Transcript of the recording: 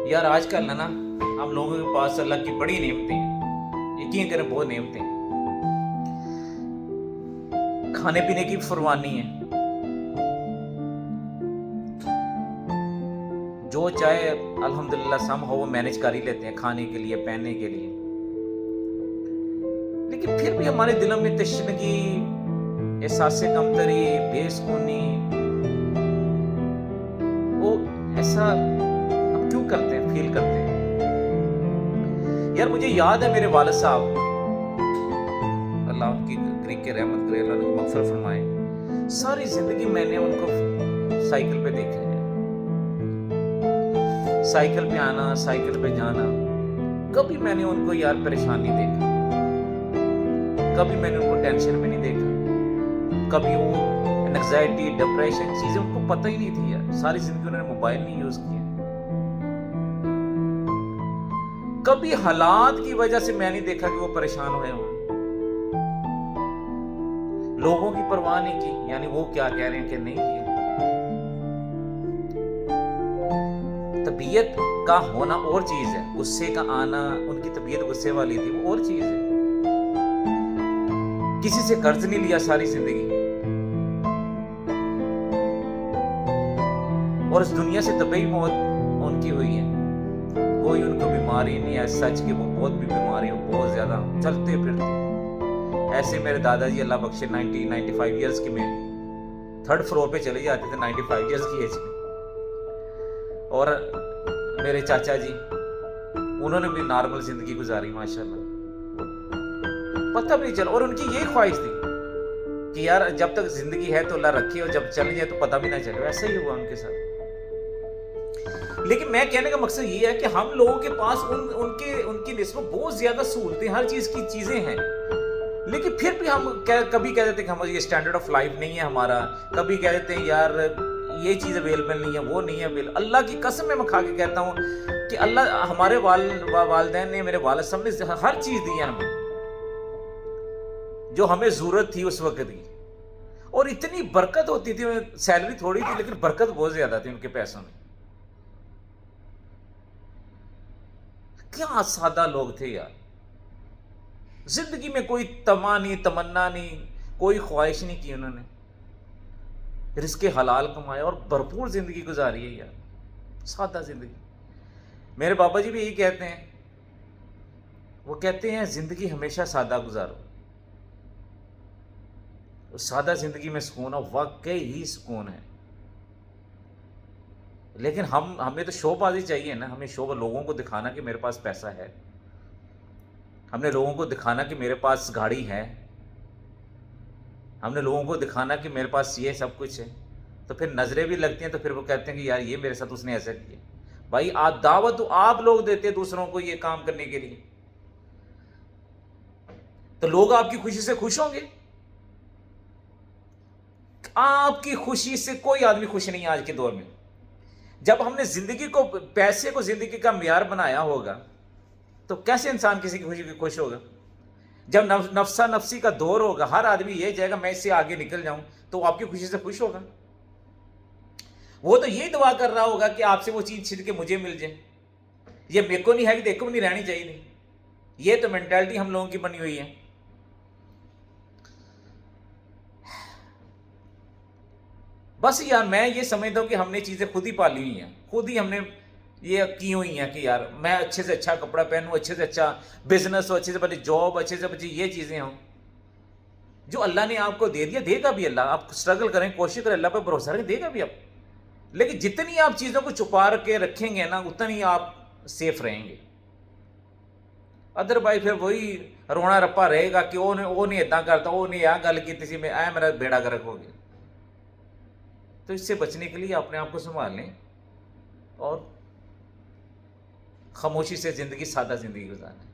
یار آج کل نا ہم لوگوں کے پاس اللہ کی بڑی نعمتیں ہیں، یقین کریں بہت نعمتیں ہیں، کھانے پینے کی فروانی ہے، جو چاہے الحمدللہ سم ہو وہ مینج کر ہی لیتے ہیں، کھانے کے لیے پہننے کے لیے، لیکن پھر بھی ہمارے دلوں میں تشنگی، احساس کمتری، بے سکونی، وہ ایسا ہم کیوں کرتے ہیں، فیل کرتے ہیں؟ یار مجھے یاد ہے میرے والد صاحب، اللہ ان کی کریم کے رحمت کرے، اللہ ان کی مغفرت فرمائے، ساری زندگی میں نے ان کو سائیکل پہ دیکھا ہے، سائیکل پہ آنا، سائیکل پہ جانا، کبھی میں نے ان کو یار پریشان نہیں دیکھا، کبھی میں نے ان کو ٹینشن میں نہیں دیکھا، کبھی وہ انگزائٹی، ڈپریشن چیزیں ان کو پتہ ہی نہیں تھی یار، ساری زندگی انہوں نے موبائل نہیں یوز کیا، کبھی حالات کی وجہ سے میں نہیں دیکھا کہ وہ پریشان ہوئے ہوں، لوگوں کی پرواہ نہیں کی، یعنی وہ کیا کہہ رہے ہیں کہ نہیں کیا، طبیعت کا ہونا اور چیز ہے، غصے کا آنا، ان کی طبیعت غصے والی تھی وہ اور چیز ہے، کسی سے قرض نہیں لیا ساری زندگی، اور اس دنیا سے طبعی موت ان کی ہوئی ہے، کوئی ان کو بیماری نہیں ہے سچ کہ وہ بہت بھی بیماری ہو، بہت زیادہ چلتے پھرتے ایسے میرے دادا جی اللہ بخشے 95 ایئرس کی میں 3rd فلور پہ چلے جاتے تھے 95 ایئرس کی ایج میں، اور میرے چاچا جی انہوں نے بھی نارمل زندگی گزاری ماشاءاللہ، پتہ بھی نہیں چلا، اور ان کی یہی خواہش تھی کہ یار جب تک زندگی ہے تو اللہ رکھے، اور جب چل جائے تو پتہ بھی نہ چلے، ایسا ہی ہوا ان کے ساتھ۔ لیکن میں کہنے کا مقصد یہ ہے کہ ہم لوگوں کے پاس ان کی نسبت بہت زیادہ سہولتیں، ہر چیز کی چیزیں ہیں، لیکن پھر بھی ہم کبھی کہہ دیتے ہیں کہ ہمارا یہ اسٹینڈرڈ آف لائف نہیں ہے ہمارا، کبھی کہہ دیتے ہیں یار یہ چیز اویلیبل نہیں ہے، وہ نہیں ہے اویلیبل۔ اللہ کی قسم میں کھا کے کہتا ہوں کہ اللہ ہمارے والدین نے، میرے والد صاحب نے ہر چیز دی ہے ہمیں جو ہمیں ضرورت تھی اس وقت کی، اور اتنی برکت ہوتی تھی، سیلری تھوڑی تھی لیکن برکت بہت زیادہ تھی ان کے پیسوں میں، کیا سادہ لوگ تھے یار، زندگی میں کوئی تما نہیں، تمنا نہیں، کوئی خواہش نہیں کی انہوں نے، رزق حلال کمایا اور بھرپور زندگی گزاری ہے یار، سادہ زندگی۔ میرے بابا جی بھی یہی کہتے ہیں، وہ کہتے ہیں زندگی ہمیشہ سادہ گزارو، سادہ زندگی میں سکون ہے، واقعی ہی سکون ہے، لیکن ہمیں تو شو بازی چاہیے نا، ہمیں شو لوگوں کو دکھانا کہ میرے پاس پیسہ ہے، ہم نے لوگوں کو دکھانا کہ میرے پاس گاڑی ہے، ہم نے لوگوں کو دکھانا کہ میرے پاس یہ سب کچھ ہے، تو پھر نظریں بھی لگتی ہیں، تو پھر وہ کہتے ہیں کہ یار یہ میرے ساتھ اس نے ایسا کیا۔ بھائی دعوت تو آپ لوگ دیتے ہیں دوسروں کو یہ کام کرنے کے لیے، تو لوگ آپ کی خوشی سے خوش ہوں گے؟ آپ کی خوشی سے کوئی آدمی خوش نہیں ہے آج کے دور میں۔ جب ہم نے زندگی کو، پیسے کو زندگی کا معیار بنایا ہوگا تو کیسے انسان کسی کی خوشی کی خوش ہوگا؟ جب نفسا نفسی کا دور ہوگا، ہر آدمی یہ جائے گا میں اس سے آگے نکل جاؤں، تو وہ آپ کی خوشی سے خوش ہوگا؟ وہ تو یہ دعا کر رہا ہوگا کہ آپ سے وہ چیز چھن کے مجھے مل جائے، یہ میرے کو نہیں ہے کہ دیکھو نہیں رہنی چاہیے نہیں، یہ تو مینٹالٹی ہم لوگوں کی بنی ہوئی ہے۔ بس یار میں یہ سمجھتا ہوں کہ ہم نے چیزیں خود ہی پالی ہوئی ہیں، خود ہی ہم نے یہ کی ہوئی ہیں کہ یار میں اچھے سے اچھا کپڑا پہنوں، اچھے سے اچھا بزنس ہو، اچھے سے بڑی جاب، اچھے سے بچی یہ چیزیں ہوں، جو اللہ نے آپ کو دے دیا، دے گا بھی اللہ، آپ اسٹرگل کریں، کوشش کریں، اللہ پہ بھروسہ رکھیں، دے گا بھی آپ، لیکن جتنی آپ چیزوں کو چھپا کے رکھیں گے نا اتنی آپ سیف رہیں گے، ادر بھائی پھر وہی رونا رپا رہے گا کہ وہ نہیں اتنا کرتا، وہ نہیں آ گل کی تھی میں اے میرا بیڑا گرک ہو گیا۔ تو اس سے بچنے کے لیے اپنے آپ کو سنبھال لیں اور خاموشی سے زندگی، سادہ زندگی گزاریں۔